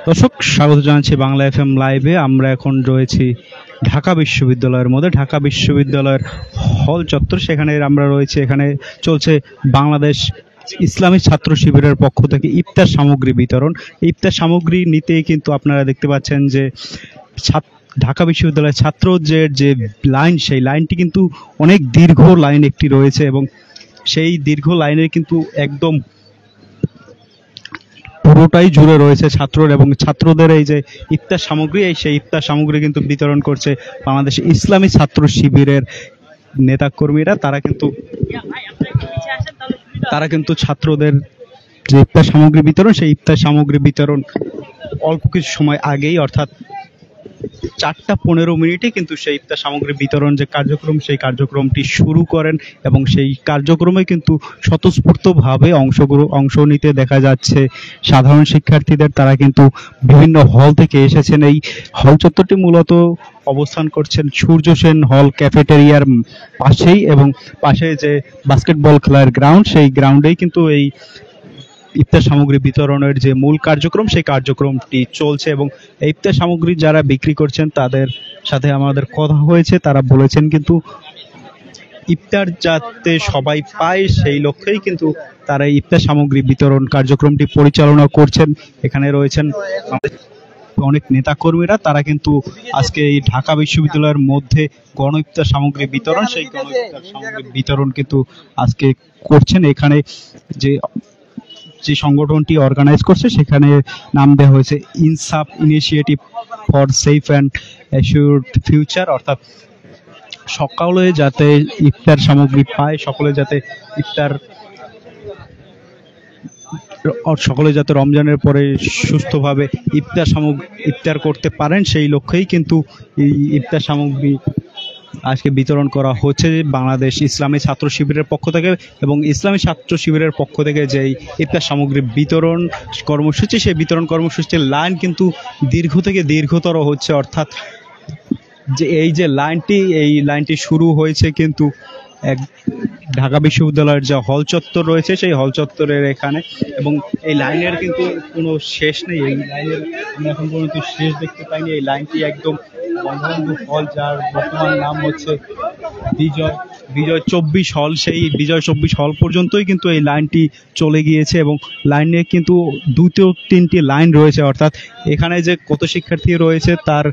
দর্শক, স্বাগত জানাচ্ছি বাংলা এফএম লাইভে। আমরা এখন রয়েছি ঢাকা বিশ্ববিদ্যালয়ের মধ্যে, ঢাকা বিশ্ববিদ্যালয়ের হল চত্বর। সেখানে আমরা রয়েছি, এখানে চলছে বাংলাদেশ ইসলামী ছাত্র শিবিরের পক্ষ থেকে ইফতার সামগ্রী বিতরণ। ইফতার সামগ্রী নিতেই কিন্তু আপনারা দেখতে পাচ্ছেন যে ঢাকা বিশ্ববিদ্যালয়ের ছাত্রদের যে লাইন, সেই লাইনটি কিন্তু অনেক দীর্ঘ লাইন একটি রয়েছে এবং সেই দীর্ঘ লাইনের কিন্তু একদম পুরোটাই জুড়ে রয়েছে ছাত্ররা, এবং ছাত্রদের এই যে ইফতার সামগ্রী, সেই ইফতার সামগ্রী কিন্তু বিতরণ করছে বাংলাদেশ ইসলামী ছাত্র শিবিরের নেতাকর্মীরা। তারা কিন্তু ছাত্রদের যে ইফতার সামগ্রী বিতরণ, সেই ইফতার সামগ্রী বিতরণ অল্প কিছু সময় আগেই, অর্থাৎ 4:15 কিন্তু সেই ইফতার সামগ্রী বিতরণ যে কার্যক্রম, সেই কার্যক্রমটি শুরু করেন এবং সেই কার্যক্রমে কিন্তু স্বতঃস্ফূর্তভাবে অংশ নিতে দেখা যাচ্ছে সাধারণ শিক্ষার্থীদের। তারা কিন্তু বিভিন্ন হল থেকে এসেছেন। এই হল চত্বরটি মূলত অবস্থান করছেন সূর্য সেন হল ক্যাফেটেরিয়ার পাশেই, এবং পাশে যে বাস্কেটবল খেলার গ্রাউন্ড, সেই গ্রাউন্ডেই কিন্তু এই ইফতার সামগ্রী বিতরণের যে মূল কার্যক্রম, সেই কার্যক্রমটি চলছে। এবং এই ইফতার সামগ্রী যারা বিক্রি করছেন তাদের সাথে আমাদের কথা হয়েছে। তারা বলেছেন কিন্তু ইফতার যাতে সবাই পায়, সেই লক্ষ্যেই কিন্তু তারা ইফতার সামগ্রী বিতরণ কার্যক্রমটি পরিচালনা করছেন। এখানে রয়েছেন অনেক নেতাকর্মীরা। তারা কিন্তু আজকে এই ঢাকা বিশ্ববিদ্যালয়ের মধ্যে গণ ইফতার সামগ্রী বিতরণ, সেই গণ ইফতার সামগ্রী বিতরণ কিন্তু আজকে করছেন। এখানে যে সংগঠনটি অর্গানাইজ করছে, সেখানে নাম দেওয়া হয়েছে Insaf initiative for safe and assured future, অর্থাৎ সকলে যাতে ইফতার সামগ্রী পায়, সকলে যাতে রমজানের পরে সুস্থভাবে ইফতার করতে পারেন, সেই লক্ষ্যেই কিন্তু এই ইফতার সামগ্রী আজকে বিতরণ করা হচ্ছে বাংলাদেশ ইসলামী ছাত্র শিবিরের পক্ষ থেকে। এবং ইসলামী ছাত্র শিবিরের পক্ষ থেকে যে ইফতার সামগ্রী বিতরণ কর্মসূচি, সেই বিতরণ কর্মসূচির লাইন কিন্তু দীর্ঘ থেকে দীর্ঘতর হচ্ছে। অর্থাৎ যে এই লাইনটি শুরু হয়েছে কিন্তু ঢাকা বিশ্ববিদ্যালয়ের যে হল চত্বর রয়েছে, সেই হল চত্বরের এখানে, এবং এই লাইনের কিন্তু কোনো শেষ নেই। এই লাইনের আমি এখন পর্যন্ত শেষ দেখতে পাইনি। এই লাইনটি একদম বঙ্গবন্ধু হল, যার বর্তমান নাম হচ্ছে বিজয় 24 হল, সেই বিজয় 24 হল পর্যন্তই কিন্তু এই লাইনটি চলে গিয়েছে। এবং লাইনে কিন্তু 2-3টি লাইন রয়েছে, অর্থাৎ এখানে যে কত শিক্ষার্থী রয়েছে তার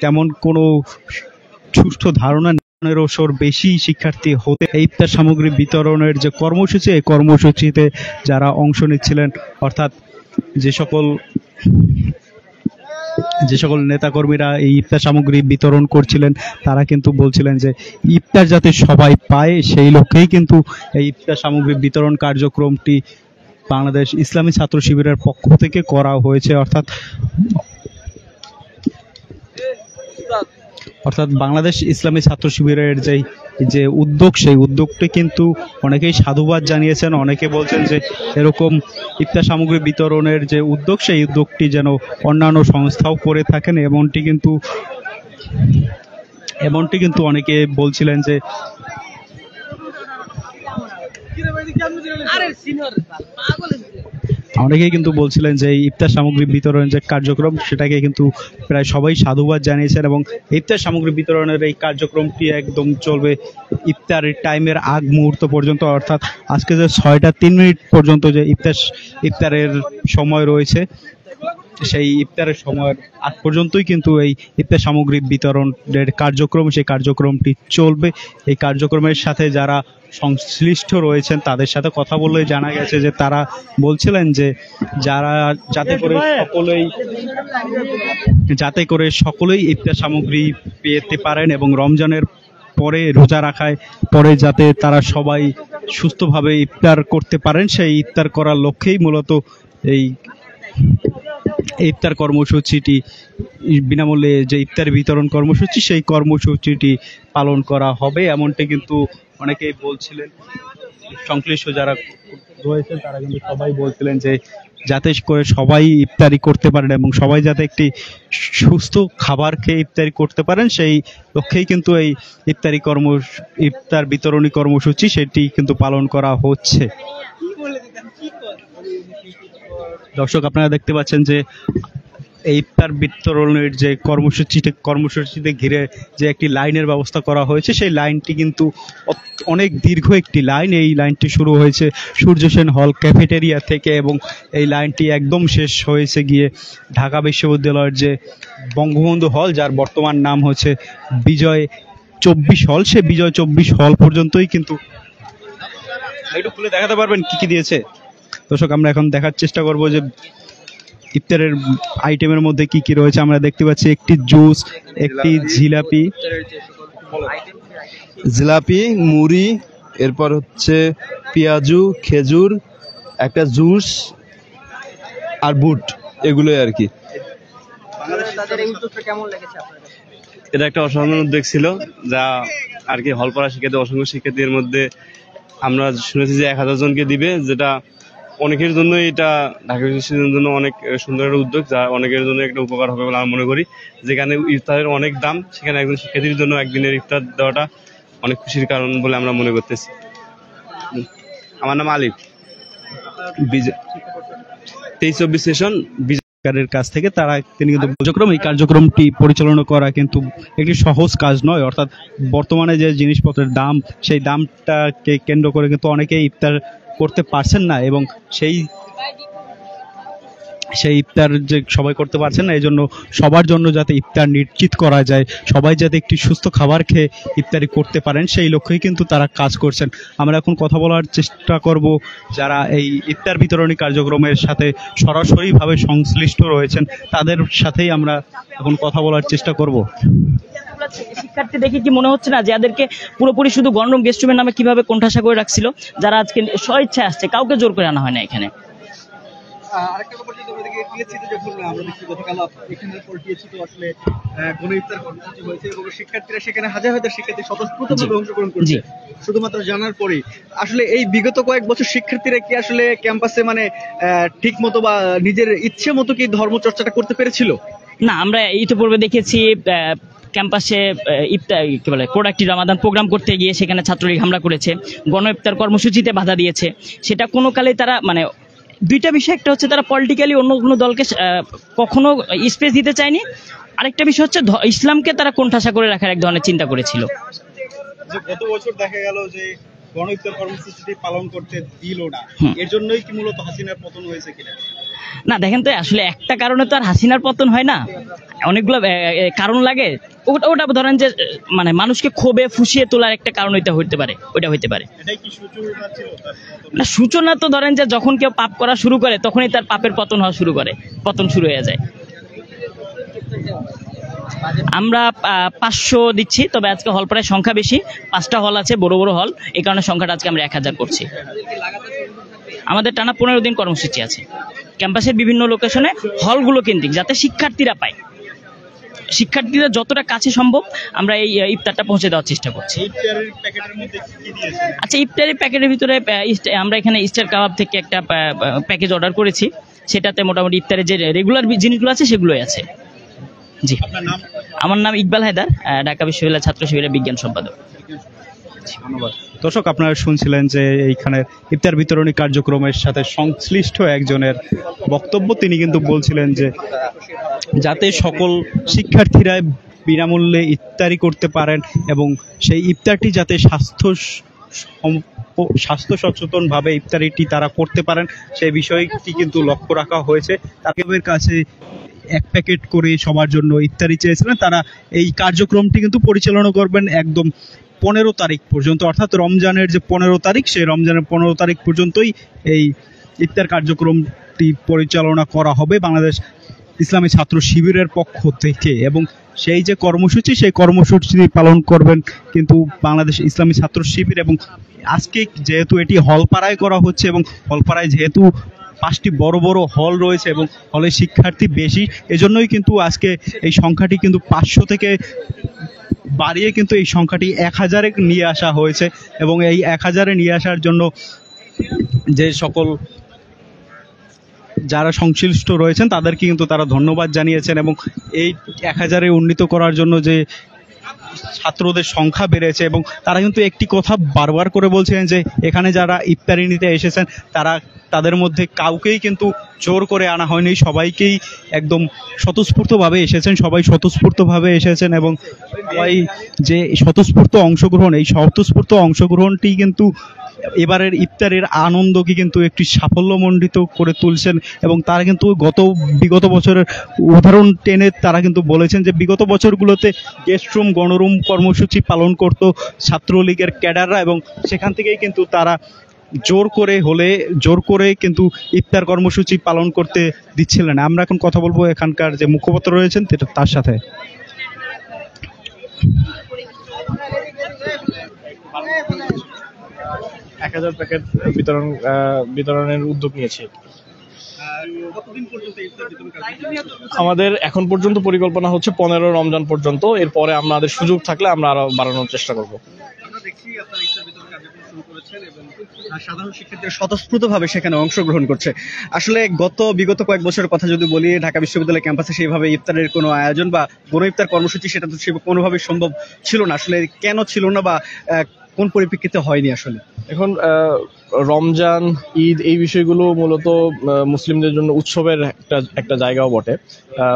তেমন কোনো সুষ্ঠু ধারণা নেই। বেশি শিক্ষার্থী হতে এই ইফতার সামগ্রী বিতরণের যে কর্মসূচি, এই কর্মসূচিতে যারা অংশ নিচ্ছিলেন, অর্থাৎ যে সকল নেতাকর্মীরা এই ইফতার সামগ্রী বিতরণ করছিলেন, তারা কিন্তু বলছিলেন যে ইফতার যাতে সবাই পায়, সেই লক্ষ্যেই কিন্তু এই ইফতার সামগ্রী বিতরণ কার্যক্রমটি বাংলাদেশ ইসলামী ছাত্র শিবিরের পক্ষ থেকে করা হয়েছে। অর্থাৎ বাংলাদেশ ইসলামী ছাত্র শিবিরের যে উদ্যোগ, সেই উদ্যোগটি কিন্তু অনেকেই সাধুবাদ জানিয়েছেন। অনেকে বলছেন যে এরকম ইফতার সামগ্রী বিতরণের যে উদ্যোগ, সেই উদ্যোগটি যেন অন্যান্য সংস্থাও করে থাকেন, এমনটি কিন্তু অনেকে বলছিলেন যে অনেকেই কিন্তু বলছিলেন যে এই ইফতার সামগ্রী বিতরণের যে কার্যক্রম, সেটাকে কিন্তু প্রায় সবাই সাধুবাদ জানিয়েছেন। এবং ইফতার সামগ্রী বিতরণের এই কার্যক্রমটি একদম চলবে ইফতারের টাইমের আগ মুহূর্ত পর্যন্ত, অর্থাৎ আজকে যে 6:03 পর্যন্ত যে ইফতারের সময় রয়েছে, সেই ইফতারের সময়ের আগ পর্যন্তই কিন্তু এই ইফতার সামগ্রী বিতরণের কার্যক্রম, সেই কার্যক্রমটি চলবে। এই কার্যক্রমের সাথে যারা সংশ্লিষ্ট রয়েছেন তাদের সাথে কথা বললে জানা গেছে যে তারা বলছিলেন যে যাতে করে সকলেই ইফতার সামগ্রী পেতে পারেন, এবং রমজানের পরে রোজা রাখায় পরে যাতে তারা সবাই সুস্থভাবে ইফতার করতে পারেন, সেই ইফতার করার লক্ষ্যেই মূলত এই ইফতার কর্মসূচিটি, বিনামূল্যে যে ইফতার বিতরণ কর্মসূচি, সেই কর্মসূচিটি পালন করা হবে, এমনটি কিন্তু অনেকেই বলছিলেন। সংশ্লিষ্ট যারা রয়েছেন তারা কিন্তু সবাই বলছিলেন যে যাতে করে সবাই ইফতারি করতে পারেন এবং সবাই যাতে একটি সুস্থ খাবার খেয়ে ইফতারি করতে পারেন, সেই লক্ষ্যেই কিন্তু এই ইফতার বিতরণী কর্মসূচি সেটি কিন্তু পালন করা হচ্ছে। দর্শক আপনারা দেখতে পাচ্ছেন যে এই ইফতার বিতরণের যে কর্মসূচিতে ঘিরে যে একটি লাইনের ব্যবস্থা করা হয়েছে, সেই লাইনটি কিন্তু অনেক দীর্ঘ একটি লাইন। এই লাইনটি শুরু হয়েছে সূর্য সেন হল ক্যাফেটেরিয়া থেকে এবং এই লাইনটি একদম শেষ হয়েছে গিয়ে ঢাকা বিশ্ববিদ্যালয়ের যে বঙ্গবন্ধু হল, যার বর্তমান নাম হচ্ছে বিজয় 24 হল, সে বিজয় 24 হল পর্যন্তই কিন্তু। একটু খুলে দেখাতে পারবেন কি কি দিয়েছে? দর্শক আমরা এখন দেখার চেষ্টা করব যে ইফতারের আইটেমের মধ্যে কি কি রয়েছে। আমরা দেখতে পাচ্ছি একটি জুস, একটি জিলাপি, মুড়ি, এরপর হচ্ছে পেঁয়াজু, খেজুর, একটা জুস আর বুট, এগুলোই আর কি। এটা একটা অসাধারণ উদ্যোগ ছিল, যা আর কি হলপাড়া শিক্ষার্থী, অসংখ্য শিক্ষার্থীর মধ্যে আমরা শুনেছি যে 1000 জনকে দিবে, যেটা অনেকের জন্য, এটা ঢাকা বিশ্ববিদ্যালয়ের জন্য অনেক সুন্দর একটা উদ্যোগ, যা অনেকের জন্য একটা উপকার হবে বলে আমি মনে করি। যেখানে ইফতারের অনেক দাম, সেখানে একজন শিক্ষার্থীর জন্য একদিনের ইফতার দেওয়াটা অনেক খুশির কারণ বলে আমরা মনে করতেছি। আমার নাম আলিফ, 23-24 সেশন সরকারের কাছ থেকে তিনি কিন্তু এই কার্যক্রমটি পরিচালনা করা কিন্তু একটি সহজ কাজ নয়। অর্থাৎ বর্তমানে যে জিনিসপত্রের দাম, সেই দামটাকে কেন্দ্র করে কিন্তু অনেকেই ইফতার করতে পারছেন না এবং সেই ইফতার যে সবাই করতে পারছেন না, এই জন্য সবার জন্য যাতে ইফতার নিশ্চিত করা যায়, সবাই যাতে একটি সুস্থ খাবার খেয়ে ইফতারি করতে পারেন, সেই লক্ষ্যেই কিন্তু তারা কাজ করছেন। আমরা এখন কথা বলার চেষ্টা করব যারা এই ইফতার বিতরণী কার্যক্রমের সাথে সরাসরিভাবে সংশ্লিষ্ট রয়েছেন, তাদের সাথেই আমরা এখন কথা বলার চেষ্টা করব। শিক্ষার্থী দেখে কি মনে হচ্ছে না যে এদেরকে পুরোপুরি শুধু গণরুম গেস্ট রুমের নামে কিভাবে কোণঠাসা করে রাখছিল, যারা আজকে স্বইচ্ছায় আসছে, কাউকে জোর করে আনা হয় না এখানে। আরেকটা ব্যাপার যেটা আমরা দেখি, টিএসসিতে যখন আমরা দেখছি গতকাল এখানের পর টিএসসি তো আসলে গণ ইফতার কর্মসূচি হয়েছে এবং শিক্ষার্থীরা সেখানে হাজার হাজার শিক্ষার্থী স্বতঃস্ফূর্তভাবে অংশগ্রহণ করছে শুধুমাত্র জানার পরেই। আসলে এই বিগত কয়েক বছর শিক্ষার্থীরা কি আসলে ক্যাম্পাসে মানে ঠিক মতো বা নিজের ইচ্ছে মতো কি ধর্মচর্চাটা করতে পেরেছিল? না, আমরা ইতিপূর্বে দেখেছি ক্যাম্পাসে ইফতার কি বলে প্রোডাক্টিভ রামাদান প্রোগ্রাম করতে গিয়ে সেখানে ছাত্রলীগ হামলা করেছে, গণ ইফতার কর্মসূচিতে বাধা দিয়েছে। সেটা কোনো কালে তারা মানে দুইটা বিষয়, একটা হচ্ছে তারা পলিটিক্যালি অন্য কোনো দলকে কখনো স্পেস দিতে চায়নি, আরেকটা বিষয় হচ্ছে ইসলামকে তারা কোণঠাসা করে রাখার এক ধরনের চিন্তা করেছিল। গত বছর দেখা গেল যে গণ ইফতার কর্মসূচিটি পালন করতে দিল না, এর জন্যই কি মূলত হাসিনার পতন হয়েছে কিনা? না দেখেন তো, আসলে একটা কারণে তো আর হাসিনার পতন হয় না, অনেকগুলো কারণ লাগে। ওটা ধরেন যে মানে মানুষকে ক্ষোভে ফুসিয়ে তোলার একটা কারণ হইতে পারে, ওইটা হইতে পারে। না, সূচনা তো ধরেন যে যখন কেউ পাপ করা শুরু করে তখনই তার পাপের পতন হওয়া শুরু করে, পতন শুরু হয়ে যায়। আমরা 500 দিচ্ছি, তবে আজকে হল প্রায় সংখ্যা বেশি, 5টা হল আছে, বড় বড় হল, এই কারণে সংখ্যাটা আজকে আমরা 1000 করছি। আমাদের টানা 15 দিন কর্মসূচি আছে ক্যাম্পাসের বিভিন্ন লোকেশনে, হলগুলো কেন্দ্রিক, যাতে শিক্ষার্থীরা পায়, শিক্ষার্থীরা যতটা কাছে সম্ভব আমরা এই ইফতারটা পৌঁছে দেওয়ার চেষ্টা করছি। আচ্ছা, ইফতারের প্যাকেটের ভিতরে আমরা এখানে ইস্টার কাবাব থেকে একটা প্যাকেজ অর্ডার করেছি, সেটাতে মোটামুটি ইফতারের যে রেগুলার জিনিসগুলো আছে সেগুলোই আছে। জি, আমার নাম ইকবাল হায়দার, ঢাকা বিশ্ববিদ্যালয় ছাত্র শিবিরের বিজ্ঞান সম্পাদক। ধন্যবাদ। দর্শক আপনারা শুনছিলেন যে এইখানে ইফতার বিতরণী কার্যক্রমের সাথে সংশ্লিষ্ট একজনের বক্তব্য। তিনি কিন্তু বলছিলেন যে যাতে সকল শিক্ষার্থীরা বিনামূল্যে ইফতারি করতে পারেন এবং সেই ইফতারটি যাতে স্বাস্থ্য সচেতনভাবে ইফতারিটি তারা করতে পারেন, সেই বিষয়টি কিন্তু লক্ষ্য রাখা হয়েছে। তাদের কাছে 1 প্যাকেট করে সবার জন্য ইফতারি চেয়েছিলেন। তারা এই কার্যক্রমটি কিন্তু পরিচালনা করবেন একদম 15 তারিখ পর্যন্ত, অর্থাৎ রমজানের যে 15 তারিখ, সেই রমজানের 15 তারিখ পর্যন্তই এই ইফতার কার্যক্রমটি পরিচালনা করা হবে বাংলাদেশ ইসলামী ছাত্র শিবিরের পক্ষ থেকে। এবং সেই যে কর্মসূচি, সেই কর্মসূচি পালন করবেন কিন্তু বাংলাদেশ ইসলামী ছাত্র শিবির। এবং আজকে যেহেতু এটি হলপাড়ায় করা হচ্ছে এবং হলপাড়ায় যেহেতু 5টি বড় বড় হল রয়েছে এবং হলে শিক্ষার্থী বেশি, এজন্যই কিন্তু আজকে এই সংখ্যাটি কিন্তু 500 থেকে বাড়িয়ে কিন্তু এই সংখ্যাটি 1000-এ নিয়ে আসা হয়েছে। এবং এই 1000-এ নিয়ে আসার জন্য যে সকল যারা সংশ্লিষ্ট রয়েছেন তাদেরকে কিন্তু তারা ধন্যবাদ জানিয়েছেন এবং এই 1000-এ উন্নীত করার জন্য যে ছাত্রদের সংখ্যা বেড়েছে এবং তারা কিন্তু একটি কথা বারবার করে বলছেন যে এখানে যারা ইফতারি নিতে এসেছেন তাদের মধ্যে কাউকেই কিন্তু জোর করে আনা হয়নি, সবাইকেই একদম স্বতঃস্ফূর্তভাবে এসেছেন এবং সবাই যে স্বতঃস্ফূর্ত অংশগ্রহণ, এই স্বতঃস্ফূর্ত অংশগ্রহণটি কিন্তু এবারের ইফতারের আনন্দকে কিন্তু একটি সাফল্যমণ্ডিত করে তুলছেন এবং তারা কিন্তু বিগত বছরের উদাহরণ টেনে তারা কিন্তু বলেছেন যে বিগত বছরগুলোতে গেস্ট রুম গণরুম কর্মসূচি পালন করত ছাত্রলীগের ক্যাডাররা এবং সেখান থেকেই কিন্তু তারা জোর করে কিন্তু ইফতার কর্মসূচি পালন করতে দিচ্ছিলেন। আমরা এখন কথা বলবো এখানকার যে মুখপাত্র রয়েছেন তার সাথে। 1000 প্যাকেট বিতরণের উদ্যোগ নিয়েছি। আমাদের এখন পর্যন্ত পরিকল্পনা হচ্ছে 15 রমজান পর্যন্ত। এরপরে আমাদের সুযোগ থাকলে আমরা আরো বাড়ানোর চেষ্টা করব। সাধারণ শিক্ষার্থীরা স্বতঃস্ফূর্তভাবে সেখানে অংশগ্রহণ করছে। আসলে বিগত কয়েক বছরের কথা যদি বলি, ঢাকা বিশ্ববিদ্যালয় ক্যাম্পাসে সেইভাবে ইফতারের কোনো আয়োজন বা গণ ইফতার কর্মসূচি সেটা তো কোনোভাবেই সম্ভব ছিল না। আসলে কেন ছিল না বা কোন পরিপ্রেক্ষিতে হয়নি? আসলে এখন রমজান, ঈদ এই বিষয়গুলো মূলত মুসলিমদের জন্য উৎসবের একটা জায়গাও বটে।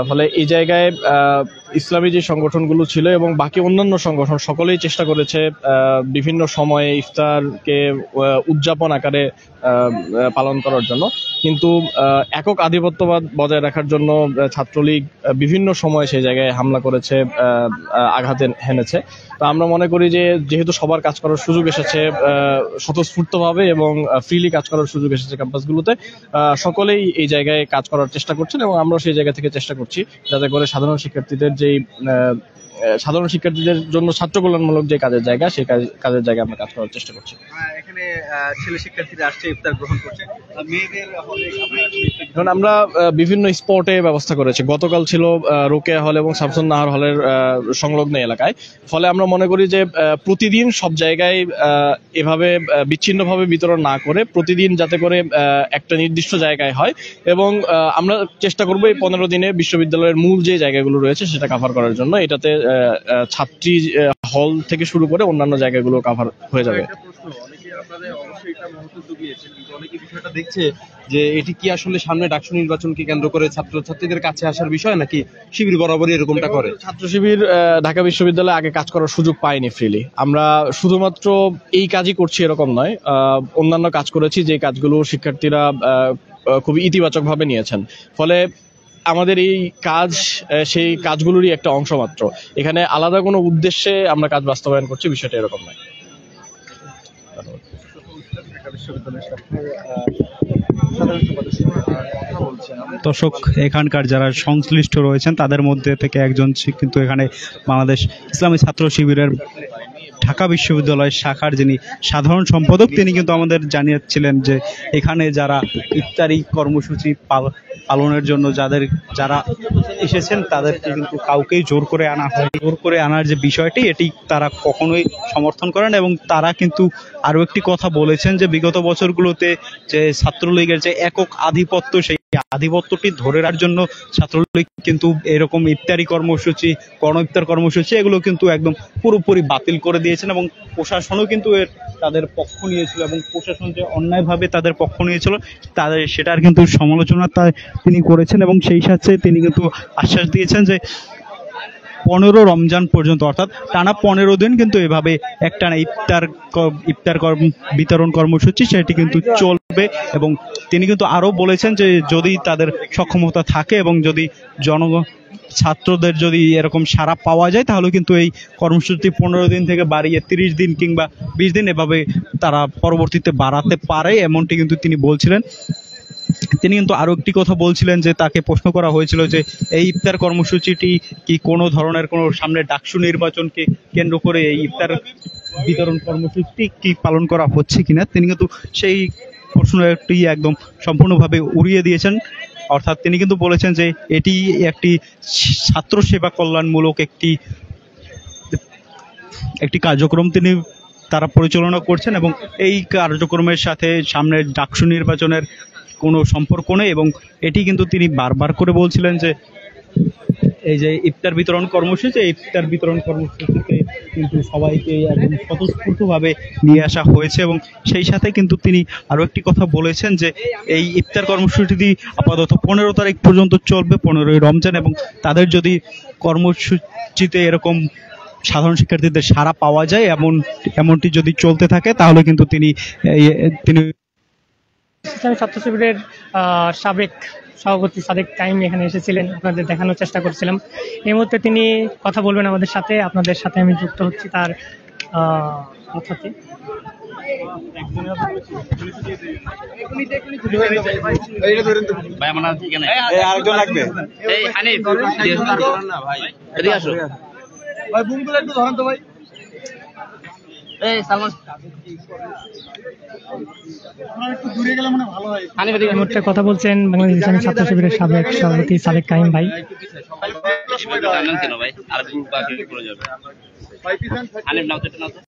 ফলে এই জায়গায় ইসলামী যে সংগঠনগুলো ছিল এবং বাকি অন্যান্য সংগঠন সকলেই চেষ্টা করেছে বিভিন্ন সময়ে ইফতারকে উদযাপন আকারে পালন করার জন্য, কিন্তু একক আধিপত্যবাদ বজায় রাখার জন্য ছাত্রলীগ বিভিন্ন সময় সেই জায়গায় হামলা করেছে, আঘাত হেনেছে। তো আমরা মনে করি যে যেহেতু সবার কাজ করার সুযোগ এসেছে স্বতঃস্ফূর্তভাবে এবং ফ্রিলি কাজ করার সুযোগ এসেছে ক্যাম্পাসগুলোতে, সকলেই এই জায়গায় কাজ করার চেষ্টা করছেন এবং আমরা সেই জায়গা থেকে চেষ্টা করছি যাতে করে সাধারণ শিক্ষার্থীদের জন্য ছাত্র কল্যাণমূলক যে কাজের জায়গা, সেই কাজের জায়গায় আমরা কাজ করার চেষ্টা করছি। এখানে ছেলে শিক্ষার্থীরা আসছে, ইফতার গ্রহণ করছে। মেয়েদের এখন আমরা বিভিন্ন স্পটে ব্যবস্থা করেছি। গতকাল ছিল রোকেয়া হল এবং শামসুন নাহার হলের সংলগ্ন এলাকায়। ফলে আমরা মনে করি যে প্রতিদিন সব জায়গায় এভাবে বিচ্ছিন্নভাবে বিতরণ না করে প্রতিদিন যাতে করে একটা নির্দিষ্ট জায়গায় হয় এবং আমরা চেষ্টা করবো এই 15 দিনে বিশ্ববিদ্যালয়ের মূল যে জায়গাগুলো রয়েছে সেটা কভার করার জন্য। এটাতে ছাত্রী হল থেকে শুরু করে অন্যান্য জায়গাগুলো কভার হয়ে যাবে। বিষয়টা দেখছে যে এটি কি আসলে সামনে ডাকসু নির্বাচনকে কেন্দ্র করে ছাত্রছাত্রীদের কাছে আসার বিষয়, নাকি শিবির বরাবরই এরকমটা করে? ছাত্র শিবির ঢাকা বিশ্ববিদ্যালয়ে আগে কাজ করার সুযোগ পায়নি ফ্রিলি। আমরা শুধুমাত্র এই কাজই করছি এরকম নয়, অন্যান্য কাজ করেছি যে কাজগুলো শিক্ষার্থীরা খুবই ইতিবাচক ভাবে নিয়েছেন। ফলে আমাদের এই কাজ সেই কাজগুলোরই একটা অংশ মাত্র। এখানে আলাদা কোনো উদ্দেশ্যে আমরা কাজ বাস্তবায়ন করছি, বিষয়টা এরকম নয়। দর্শক, এখানকার যারা সংশ্লিষ্ট রয়েছেন তাদের মধ্যে থেকে একজন কিন্তু এখানে বাংলাদেশ ইসলামী ছাত্র শিবিরের ঢাকা বিশ্ববিদ্যালয় শাখার যিনি সাধারণ সম্পাদক, তিনি কিন্তু আমাদের জানিয়েছিলেন যে এখানে যারা ইফতারি কর্মসূচি পালনের জন্য যারা এসেছেন তাদেরকে কিন্তু কাউকেই জোর করে আনা হয়। জোর করে আনার যে বিষয়টি, এটি তারা কখনোই সমর্থন করেন এবং তারা কিন্তু আরো একটি কথা বলেছেন যে বিগত বছরগুলোতে যে ছাত্রলীগের যে একক আধিপত্য, সেই আধিপত্যটি ধরে রাখার জন্য ছাত্রলীগ কিন্তু এরকম ইফতারি কর্মসূচি, গণ ইফতার কর্মসূচি এগুলো কিন্তু একদম পুরোপুরি বাতিল করে দিয়েছেন এবং প্রশাসনও কিন্তু তাদের পক্ষ নিয়েছিল এবং প্রশাসন যে অন্যায়ভাবে তাদের পক্ষ নিয়েছিল সেটার কিন্তু সমালোচনা তিনি করেছেন এবং সেই সাথে তিনি কিন্তু আশ্বাস দিয়েছেন যে 15 রমজান পর্যন্ত, অর্থাৎ টানা 15 দিন কিন্তু এভাবে একটানা ইফতার বিতরণ কর্মসূচি সেটি কিন্তু চলবে এবং তিনি কিন্তু আরো বলেছেন যে যদি তাদের সক্ষমতা থাকে এবং যদি ছাত্রদের যদি এরকম সাড়া পাওয়া যায় তাহলে কিন্তু এই কর্মসূচি 15 দিন থেকে বাড়িয়ে 30 দিন কিংবা 20 দিন এভাবে তারা পরবর্তীতে বাড়াতে পারে, এমনটি কিন্তু তিনি বলছিলেন। তিনি কিন্তু আরো একটি কথা বলছিলেন যে তাকে প্রশ্ন করা হয়েছিল যে এই ইফতার কর্মসূচিটি কি কোনো ধরনের কোনো সামনে ডাকসু নির্বাচনকে কেন্দ্র করে এই ইফতার বিতরণ কর্মসূচিটি কি পালন করা হচ্ছে কিনা, তিনি কিন্তু সেই প্রশ্নটি একদম সম্পূর্ণভাবে উড়িয়ে দিয়েছেন। অর্থাৎ তিনি কিন্তু বলেছেন যে এটি একটি ছাত্র সেবা কল্যাণমূলক একটি কার্যক্রম তারা পরিচালনা করছেন এবং এই কার্যক্রমের সাথে সামনে ডাকসু নির্বাচনের কোনো সম্পর্ক নেই এবং এটি কিন্তু তিনি বারবার করে বলছিলেন যে এই যে ইফতার বিতরণ কর্মসূচিতে কিন্তু সবাইকে একদম স্বতঃস্ফূর্তভাবে নিয়ে আসা হয়েছে। এবং সেই সাথে কিন্তু তিনি আরো একটি কথা বলেছেন যে এই ইফতার কর্মসূচিটি আপাতত 15 তারিখ পর্যন্ত চলবে, 15ই রমজান, এবং তাদের যদি কর্মসূচিতে এরকম সাধারণ শিক্ষার্থীদের সাড়া পাওয়া যায় এমনটি যদি চলতে থাকে তাহলে কিন্তু তিনি ইসলামী ছাত্র শিবিরের সাবেক সভাপতি সাদেক কাইম এখানে এসেছিলেন, আপনাদের দেখানোর চেষ্টা করছিলাম। এই মুহূর্তে তিনি কথা বলবেন আমাদের সাথে, আপনাদের সাথে আমি যুক্ত হচ্ছি তার কথাতে। আরেকজন লাগবে ভাই বুমগুলো একটু ধরেন তো ভাই। এই মুহূর্তে কথা বলছেন বাংলাদেশ ইসলামী ছাত্র শিবিরের সাবেক সভাপতি সাদেক কাইম ভাই। ভাই